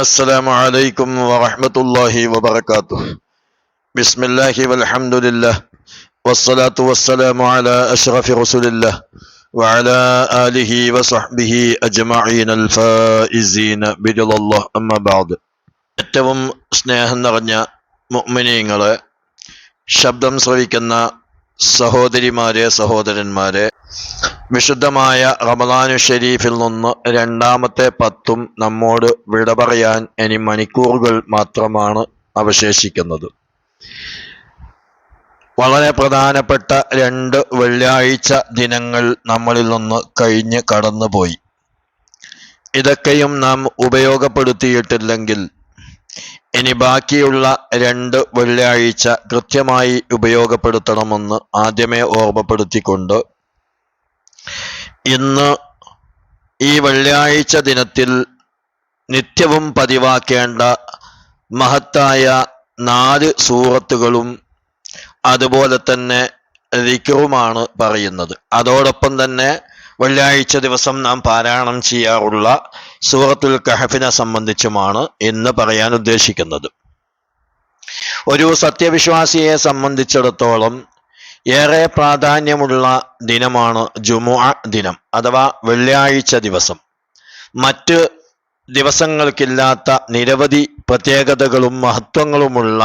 അസ്സലാമു അലൈക്കും വറഹ്മത്തുള്ളാഹി വബറകാതുഹു. ബിസ്മില്ലാഹി വൽഹംദുലില്ലാഹ് വസ്സലാത്തു വസ്സലാമു അലാ അഷ്റഫി റസൂലില്ലാഹ് വഅലാ ആലിഹി വസഹ്ബിഹി അജ്മഈനൽ ഫായിസീന ബിറളില്ലാഹ്. അമ്മാ ബഅദ്. ഏറ്റവും സ്നേഹം നിറഞ്ഞ മുഅ്മിനീങ്ങളെ, ശബ്ദം ശ്രവിക്കുന്ന സഹോദരിമാരെ, സഹോദരന്മാരെ, വിശുദ്ധമായ റമദാനു ഷരീഫിൽ നിന്ന് രണ്ടാമത്തെ പത്തും നമ്മോട് വിട പറയാൻ ഇനി മണിക്കൂറുകൾ മാത്രമാണ് അവശേഷിക്കുന്നത്. വളരെ പ്രധാനപ്പെട്ട 2 വെള്ളിയാഴ്ച ദിനങ്ങൾ നമ്മളിൽ നിന്ന് കഴിഞ്ഞ് കടന്നുപോയി. ഇതൊക്കെയും നാം ഉപയോഗപ്പെടുത്തിയിട്ടില്ലെങ്കിൽ ഇനി ബാക്കിയുള്ള 2 വെള്ളിയാഴ്ച കൃത്യമായി ഉപയോഗപ്പെടുത്തണമെന്ന് ആദ്യമേ ഓർമ്മപ്പെടുത്തിക്കൊണ്ട്, ഇന്ന് ഈ വെള്ളിയാഴ്ച ദിനത്തിൽ നിത്യവും പതിവാക്കേണ്ട മഹത്തായ 4 സൂറത്തുകളും അതുപോലെ തന്നെ ദിക്റുമാണ് പറയുന്നത്. അതോടൊപ്പം തന്നെ വെള്ളിയാഴ്ച ദിവസം നാം പാരായണം ചെയ്യാറുള്ള സൂറത്തുൽ കഹഫിനെ സംബന്ധിച്ചുമാണ് ഇന്ന് പറയാൻ ഉദ്ദേശിക്കുന്നത്. ഒരു സത്യവിശ്വാസിയെ സംബന്ധിച്ചിടത്തോളം ഏറെ പ്രാധാന്യമുള്ള ദിനമാണ് ജുമുഅ ദിനം അഥവാ വെള്ളിയാഴ്ച ദിവസം. മറ്റ് ദിവസങ്ങൾക്കില്ലാത്ത നിരവധി പ്രത്യേകതകളും മഹത്വങ്ങളുമുള്ള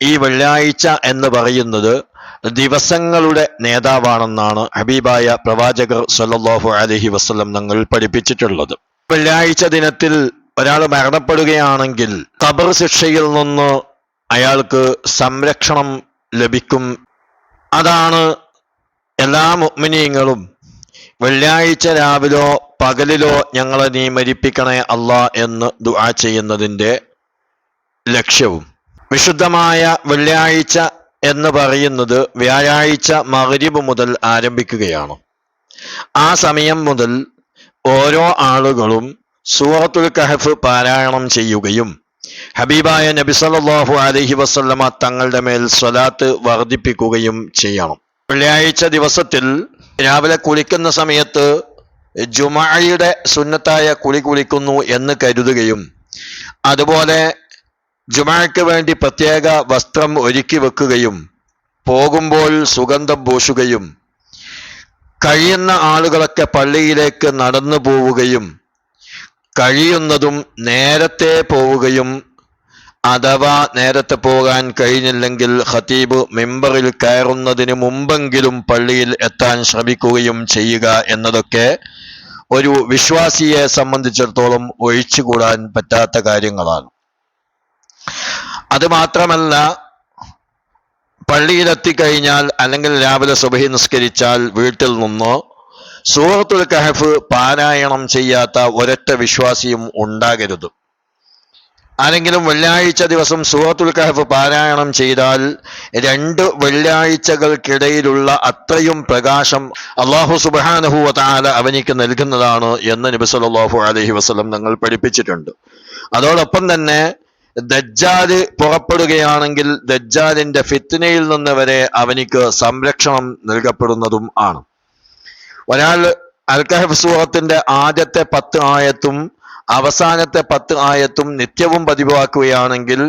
ഈ വെള്ളിയാഴ്ച എന്ന് പറയുന്നത് ദിവസങ്ങളുടെ നേതാവാണെന്നാണ് ഹബീബായ പ്രവാചകർ സ്വല്ലല്ലാഹു അലൈഹി വസല്ലം തങ്ങൾ പഠിപ്പിച്ചിട്ടുള്ളത്. വെള്ളിയാഴ്ച ദിനത്തിൽ ഒരാൾ മരണപ്പെടുകയാണെങ്കിൽ ഖബർ ശിക്ഷയിൽ നിന്ന് അയാൾക്ക് സംരക്ഷണം ലഭിക്കും. അതാണ് എല്ലാ മുഅ്മിനീങ്ങളും വെള്ളിയാഴ്ച രാവിലോ പകലിലോ ഞങ്ങളെ നീ മരിപ്പിക്കണേ അല്ലാ എന്ന് ദുആ ചെയ്യുന്നതിൻ്റെ ലക്ഷ്യവും. വിശുദ്ധമായ വെള്ളിയാഴ്ച എന്ന് പറയുന്നത് വ്യാഴാഴ്ച മഗ്രിബ് മുതൽ ആരംഭിക്കുകയാണ്. ആ സമയം മുതൽ ഓരോ ആളുകളും സൂറത്തുൽ കഹഫ് പാരായണം ചെയ്യുകയും ഹബീബായ നബി സല്ലല്ലാഹു അലൈഹി വസല്ലമ തങ്ങളുടെ മേൽ സ്വലാത്ത് വർദ്ധിപ്പിക്കുകയും ചെയ്യണം. വെള്ളിയാഴ്ച ദിവസത്തിൽ രാവിലെ കുളിക്കുന്ന സമയത്ത് ജുമുഅയുടെ സുന്നത്തായ കുളി കുളിക്കുന്നു എന്ന് കരുതുകയും അതുപോലെ ജുമുഅയ്ക്ക് വേണ്ടി പ്രത്യേക വസ്ത്രം ഒരുക്കി വെക്കുകയും പോകുമ്പോൾ സുഗന്ധം പൂശുകയും കഴിയുന്ന ആളുകളൊക്കെ പള്ളിയിലേക്ക് നടന്നു പോവുകയും കഴിയുന്നതും നേരത്തെ പോവുകയും അഥവാ നേരത്തെ പോകാൻ കഴിഞ്ഞില്ലെങ്കിൽ ഖതീബ് മിമ്പറിൽ കയറുന്നതിന് മുമ്പെങ്കിലും പള്ളിയിൽ എത്താൻ ശ്രമിക്കുകയും ചെയ്യുക എന്നതൊക്കെ ഒരു വിശ്വാസിയെ സംബന്ധിച്ചിടത്തോളം ഒഴിച്ചുകൂടാൻ പറ്റാത്ത കാര്യങ്ങളാണ്. അതുമാത്രമല്ല, പള്ളിയിലെത്തിക്കഴിഞ്ഞാൽ അല്ലെങ്കിൽ രാവിലെ സുബഹി നിസ്കരിച്ചാൽ വീട്ടിൽ നിന്ന് സൂറത്തുൽ കഹഫ് പാരായണം ചെയ്യാത്ത ഒരൊറ്റ വിശ്വാസിയും ഉണ്ടാകരുത്. ആരെങ്കിലും വെള്ളിയാഴ്ച ദിവസം സൂറത്തുൽ കഹഫ് പാരായണം ചെയ്താൽ 2 വെള്ളിയാഴ്ചകൾക്കിടയിലുള്ള അത്രയും പ്രകാശം അല്ലാഹു സുബ്ഹാനഹു വ തആല അവനിക്ക് നൽകുന്നതാണ് എന്ന് നബി സല്ലല്ലാഹു അലൈഹി വസല്ലം തങ്ങൾ പഠിപ്പിച്ചിട്ടുണ്ട്. അതോടൊപ്പം തന്നെ ദജ്ജാല് പുറപ്പെടുകയാണെങ്കിൽ ദജ്ജാലിന്റെ ഫിത്നയിൽ നിന്ന് വരെ അവനിക്ക് സംരക്ഷണം നൽകപ്പെടുന്നതും ആണ്. ഒരാൾ അൽ കഹഫ് സൂറത്തിന്റെ ആദ്യത്തെ 10 ആയത്തും അവസാനത്തെ 10 ആയത്തും നിത്യവും പതിവാക്കുകയാണെങ്കിൽ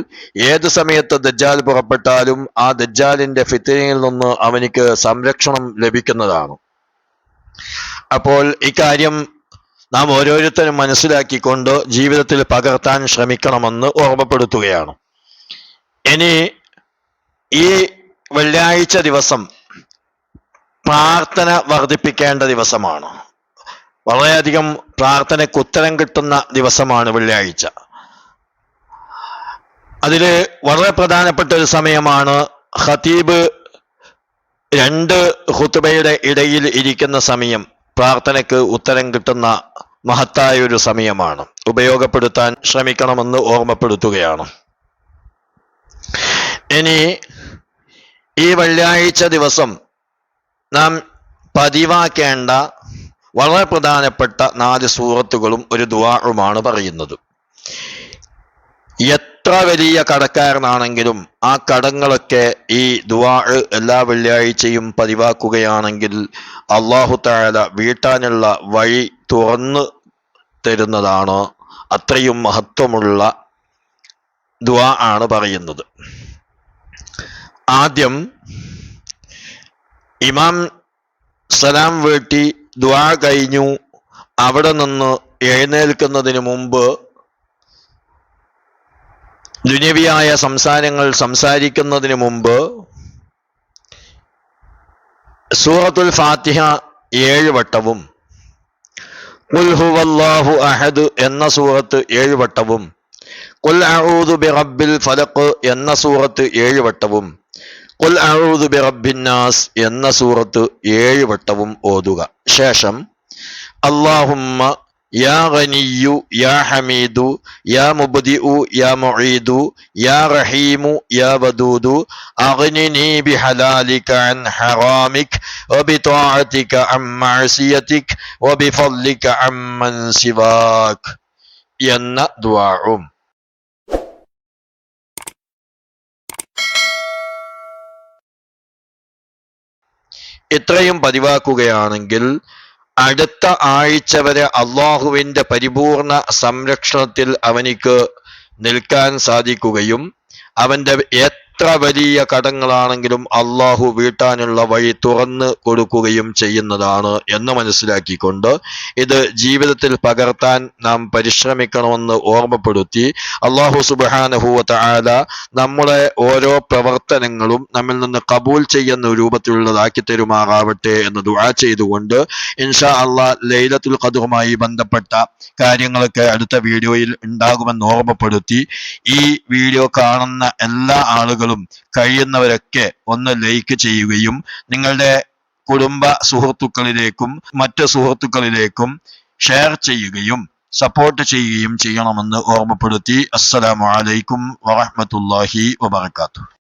ഏത് സമയത്ത് ദജ്ജാൽ പുറപ്പെട്ടാലും ആ ദജ്ജാലിന്റെ ഫിത്നയിൽ നിന്ന് അവനിക്ക് സംരക്ഷണം ലഭിക്കുന്നതാണ്. അപ്പോൾ ഇക്കാര്യം നാം ഓരോരുത്തരും മനസ്സിലാക്കിക്കൊണ്ട് ജീവിതത്തിൽ പകർത്താൻ ശ്രമിക്കണമെന്ന് ഓർമ്മപ്പെടുത്തുകയാണ്. ഇനി ഈ വെള്ളിയാഴ്ച ദിവസം പ്രാർത്ഥന വർദ്ധിപ്പിക്കേണ്ട ദിവസമാണ്. വളരെയധികം പ്രാർത്ഥനയ്ക്ക് ഉത്തരം കിട്ടുന്ന ദിവസമാണ് വെള്ളിയാഴ്ച. അതില് വളരെ പ്രധാനപ്പെട്ട ഒരു സമയമാണ് ഖതീബ് 2 ഖുതുബയുടെ ഇടയിൽ ഇരിക്കുന്ന സമയം. പ്രാർത്ഥനയ്ക്ക് ഉത്തരം കിട്ടുന്ന മഹത്തായ ഒരു സമയമാണ്. ഉപയോഗപ്പെടുത്താൻ ശ്രമിക്കണമെന്ന് ഓർമ്മപ്പെടുത്തുകയാണ്. ഇനി ഈ വെള്ളിയാഴ്ച ദിവസം നാം പതിവാക്കേണ്ട വളരെ പ്രധാനപ്പെട്ട 4 സൂറത്തുകളും ഒരു ദുആഉമാണ് പറയുന്നത്. എത്ര വലിയ കടക്കാരനാണെങ്കിലും ആ കടങ്ങളൊക്കെ ഈ ദുആ എല്ലാ വെള്ളിയാഴ്ചയും പതിവാക്കുകയാണെങ്കിൽ അല്ലാഹു തആല വീട്ടാനുള്ള വഴി തുറന്നു തരുന്നതാണ്. അത്രയും മഹത്വമുള്ള ദുആ ആണ് പറയുന്നത്. ആദ്യം ഇമാം സലാം വീട്ടി ദുആ കഴിഞ്ഞു അവിടെ നിന്ന് എഴുന്നേൽക്കുന്നതിന് മുമ്പ് ദുനിയവിയായ സംസാരങ്ങൾ സംസാരിക്കുന്നതിന് മുമ്പ് സൂറത്തുൽ ഫാത്തിഹ 7 വട്ടവും ഖുൽ ഹുവല്ലാഹു അഹദ് എന്ന സൂറത്ത് 7 വട്ടവും ഖുൽ അഊദു ബിറബ്ബിൽ ഫലഖ് എന്ന സൂറത്ത് 7 വട്ടവും ഖുൽ അഊദു ബിറബ്ബിൻ നാസ് എന്ന സൂറത്ത് 7 വട്ടവും ഓതുക. ശേഷം അല്ലാഹുമ്മ യാ ഗനിയ്യു യാ ഹമീദു യാ മുബ്ദിഉ യാ മുഈദു യാ റഹീമു യാ വദൂദു അഗ്നിനി ബിഹലാലിക അൻ ഹറാമിക് വബിതാഅതിക അൻ മഅസിയതിക് വബിഫദ്ലിക അമ്മൻ സിവാക് എന്ന ദുആഉം ഇത്രയും പതിവാക്കുകയാണെങ്കിൽ അടുത്ത ആഴ്ച വരെ അള്ളാഹുവിന്റെ പരിപൂർണ സംരക്ഷണത്തിൽ അവനിക്ക് നിൽക്കാൻ സാധിക്കുകയും അവന്റെ എത്ര വലിയ കടങ്ങളാണെങ്കിലും അള്ളാഹു വീട്ടാനുള്ള വഴി തുറന്ന് കൊടുക്കുകയും ചെയ്യുന്നതാണ് എന്ന് മനസ്സിലാക്കിക്കൊണ്ട് ഇത് ജീവിതത്തിൽ പകർത്താൻ നാം പരിശ്രമിക്കണമെന്ന് ഓർമ്മപ്പെടുത്തി അള്ളാഹു സുബ്ഹാനഹു വ തആല നമ്മുടെ ഓരോ പ്രവർത്തനങ്ങളും നമ്മിൽ നിന്ന് കബൂൽ ചെയ്യുന്ന രൂപത്തിലുള്ളതാക്കി തരുമാറാവട്ടെ എന്ന് ദുആ ചെയ്തുകൊണ്ട് ഇൻഷാ അള്ളാഹ് ലൈലത്തുൽ ഖദ്റുമായി ബന്ധപ്പെട്ട കാര്യങ്ങളൊക്കെ അടുത്ത വീഡിയോയിൽ ഉണ്ടാകുമെന്ന് ഓർമ്മപ്പെടുത്തി ഈ വീഡിയോ കാണുന്ന എല്ലാ ആളുകളും കഴിയുന്നവരൊക്കെ ഒന്ന് ലൈക്ക് ചെയ്യുകയും നിങ്ങളുടെ കുടുംബ സുഹൃത്തുക്കളിലേക്കും മറ്റ് സുഹൃത്തുക്കളിലേക്കും ഷെയർ ചെയ്യുകയും സപ്പോർട്ട് ചെയ്യുകയും ചെയ്യണമെന്ന് ഓർമ്മപ്പെടുത്തി. അസ്സലാമു അലൈക്കും വറഹ്മത്തുള്ളാഹി വബറകാതുഹു.